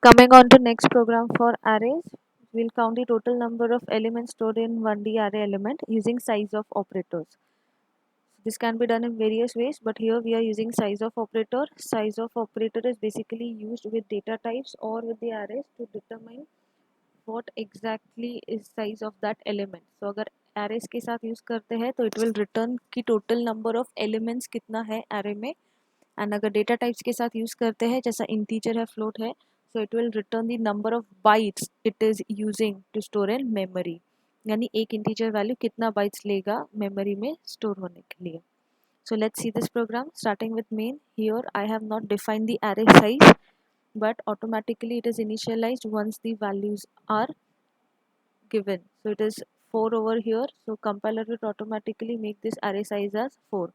Coming on to next program for arrays, we'll count the total number of elements stored in 1D array element using size of operators. This can be done in various ways, but here we are using size of operator. Size of operator is basically used with data types or with the arrays to determine what exactly is size of that element. So अगर arrays के साथ use करते हैं तो it will return कि total number of elements कितना है array में, and अगर data types के साथ use करते हैं जैसा integer है float है, so it will return the number of bytes it is using to store in memory. यानी एक integer value कितना bytes लेगा memory में store होने के लिए. So let's see this program starting with main. Here I have not defined the array size, but automatically it is initialized once the values are given. So it is 4 over here, so compiler will automatically make this array size as 4.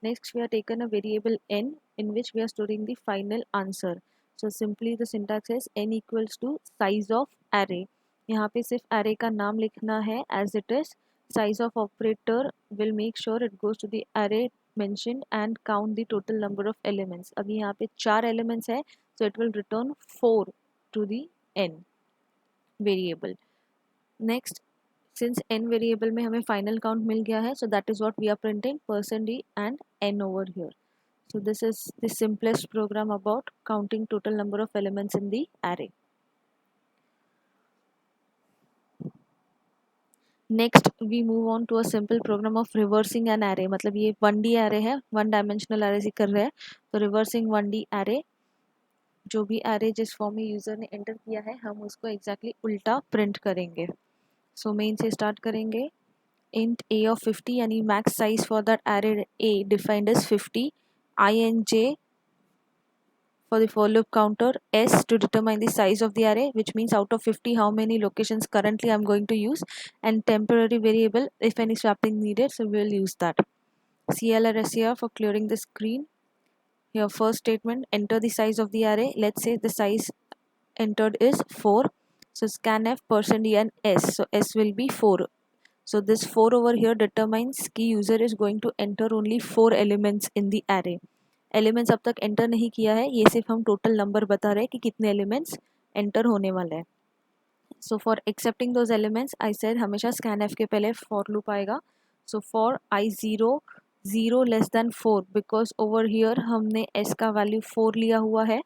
Next we have taken a variable n in which we are storing the final answer. So simply the syntax is n equals to size of array. यहाँ पे सिर्फ array का नाम लिखना है as it is. Size of operator will make sure it goes to the array mentioned and count the total number of elements. अभी यहाँ पे 4 elements है, so it will return 4 to the n variable. Next, since n variable में हमें final count मिल गया है, so that is what we are printing %d and n over here. So this is the simplest program about counting total number of elements in the array. Next we move on to a simple program of reversing an array. मतलब ये 1D array है, 1 dimensional array से कर रहे हैं, तो reversing 1D array, जो भी array जिस फॉर्म में यूजर ने एंटर किया है हम उसको exactly उल्टा प्रिंट करेंगे. So main से स्टार्ट करेंगे. Int a of 50 यानी max size for that array a defined as 50, I and j for the for loop counter, s to determine the size of the array, which means out of 50 how many locations currently I'm going to use, and temporary variable if any swapping needed, so we'll use that. CLR for clearing the screen. Here first statement, enter the size of the array. Let's say the size entered is 4, so scanf %n s, so s will be 4. So this 4 over here determines कि user is going to enter only 4 elements in the array. Elements अब तक enter नहीं किया है, ये सिर्फ हम total number बता रहे हैं कि कितने elements enter होने वाले हैं. So for accepting those elements, I said हमेशा scanf के पहले for loop आएगा. So for I0 0 less than 4, because over here हमने s का value 4 लिया हुआ है.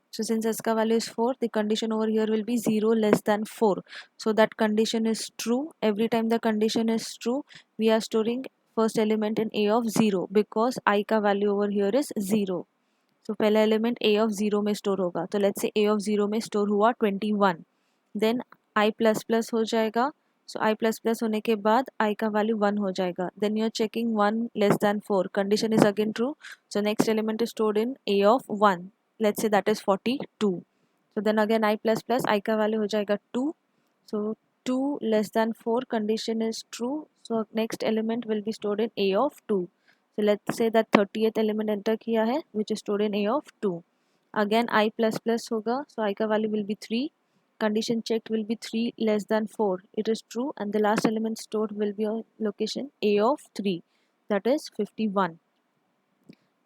So since s ka value is 4, the condition over here will be 0 less than 4. So that condition is true. Every time the condition is true, we are storing first element in a of 0 because I का value over here is 0. So पहला element a of 0 में store होगा. तो let's say a of 0 में store हुआ 21. Then I plus plus हो जाएगा. So I plus plus होने के बाद I का value 1 हो जाएगा. Then you are checking 1 less than 4. Condition is again true. So next element is stored in a of 1. Let's say that is 42. So then again I plus plus I का value हो जाएगा 2. So 2 less than 4, condition is true. So next element will be stored in a of 2. So let's say that 30th element enter किया है which is stored in a of 2. Again I plus plus होगा, so I का value will be 3. Condition checked will be 3 less than 4. It is true, and the last element stored will be on location a of 3, that is 51.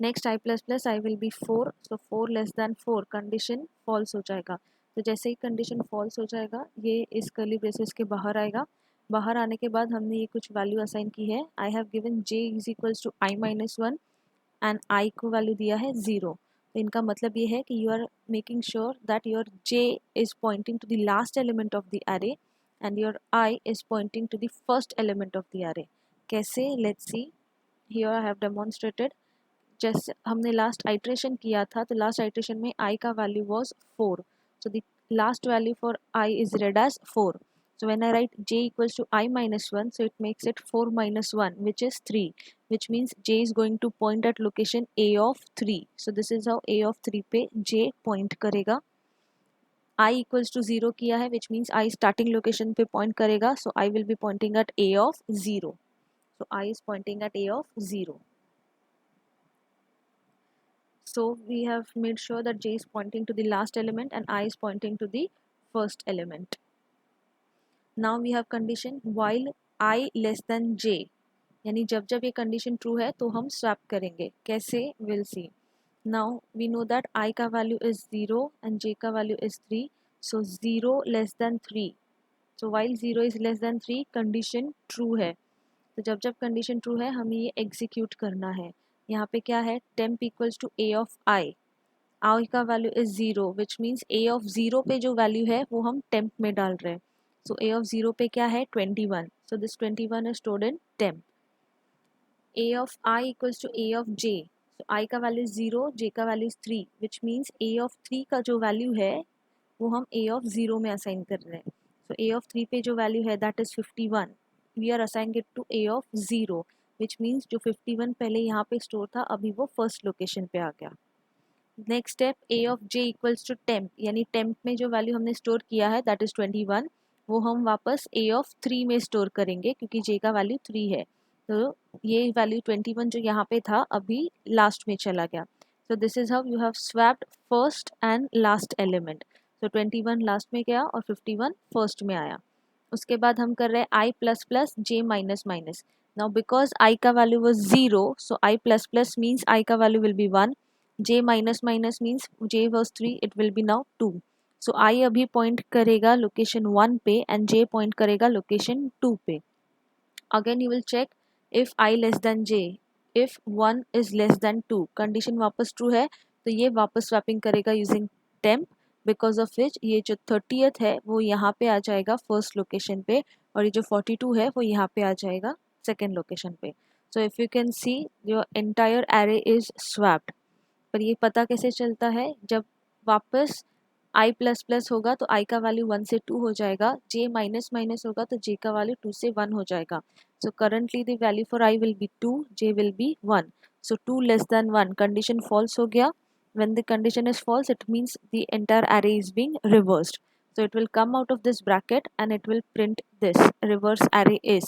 Next i plus plus i will be 4, so 4 less than 4, condition false हो जाएगा. तो जैसे ही condition false हो जाएगा ये इस curly braces के बाहर आएगा. बाहर आने के बाद हमने ये कुछ वैल्यू असाइन की है. I have given j is equals to i-1 and i को वैल्यू दिया है 0. तो इनका मतलब ये है कि you are making sure that your j is pointing to the last element of the array and your i is pointing to the first element of the array. कैसे, let's see. Here I have demonstrated. जैसे हमने last iteration किया था, तो last iteration में i का value was 4, so the last value for i is read as 4. So when I write j equals to i-1, so it makes it 4 minus 1, which is 3, which means j is going to point at location a of 3. So this is how a of 3 पे j point करेगा. I equals to 0 किया है, which means I starting location पे point करेगा, so I will be pointing at a of 0. So I is pointing at a of 0. So we have made sure that j is pointing to the last element and I is pointing to the first element. Now we have condition while I less than j, यानी जब जब ये condition true है तो हम swap करेंगे. कैसे, we'll see. Now we know that I का value is 0 and j का value is 3. So 0 less than 3. So while 0 is less than 3, condition true है. तो जब जब कंडीशन ट्रू है हमें ये एग्जीक्यूट करना है. यहाँ पे क्या है, temp equals to a of i. I का value is 0 which means a of 0 पे जो वैल्यू है वो हम टेम्प में डाल रहे हैं. सो ए ऑफ 0 पे क्या है 21. So this 21 is stored in temp. A of i equals to a of j. So i का वैल्यू इज 0, जे का value is 3 which means a of 3 का जो वैल्यू है वो हम ए ऑफ 0 में असाइन कर रहे हैं. सो ए ऑफ 3 पे जो वैल्यू है that is 51. We are assigning it to a of 0 which means जो 51 पहले यहाँ पे स्टोर था अभी वो फर्स्ट लोकेशन पे आ गया. Next step, a of j equals to temp, यानी टेम्प में जो वैल्यू हमने स्टोर किया है दैट इज 21, वो हम वापस ए ऑफ 3 में स्टोर करेंगे क्योंकि जे का वैल्यू 3 है. तो ये वैल्यू 21 जो यहाँ पे था अभी लास्ट में चला गया. So this is how you have swapped first and last element. तो 21 लास्ट में गया और 51 फर्स्ट में आया. उसके बाद हम कर रहे हैं i plus plus j minus minus. Now because i का value was 0, so i plus plus means i का value will be 1. j minus minus means j was 3, it will be now 2. So i अभी point करेगा location 1 पे and j point करेगा location 2 पे. Again you will check if i less than j, if 1 is less than 2, condition वापस true है तो ये वापस स्वैपिंग करेगा using temp, because of which ये जो 30th है वो यहाँ पे आ जाएगा फर्स्ट लोकेशन पे और ये जो 42 है वो यहाँ पे आ जाएगा सेकेंड लोकेशन पे. So if you can see your entire array is swapped. पर ये पता कैसे चलता है, जब वापस i प्लस प्लस होगा तो i का वैल्यू 1 से 2 हो जाएगा, j माइनस माइनस होगा तो j का वैल्यू 2 से 1 हो जाएगा. So currently the value for i will be 2, j will be 1. So 2 less than 1 condition false हो गया. when the condition is false it means the entire array is being reversed. So it will come out of this bracket and it will print this reverse array is.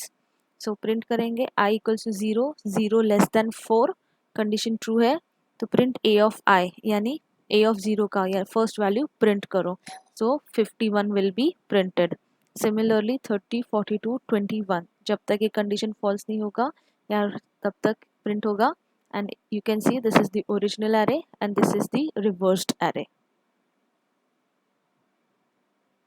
So print करेंगे i equals to 0, 0 less than 4, condition true है तो print A of आई, यानी ए of 0 का या first value print करो. सो 51 will be printed. Similarly 30, 42, 21 जब तक ये कंडीशन फॉल्स नहीं होगा या तब तक प्रिंट होगा. And you can see this is the original array and this is the reversed array.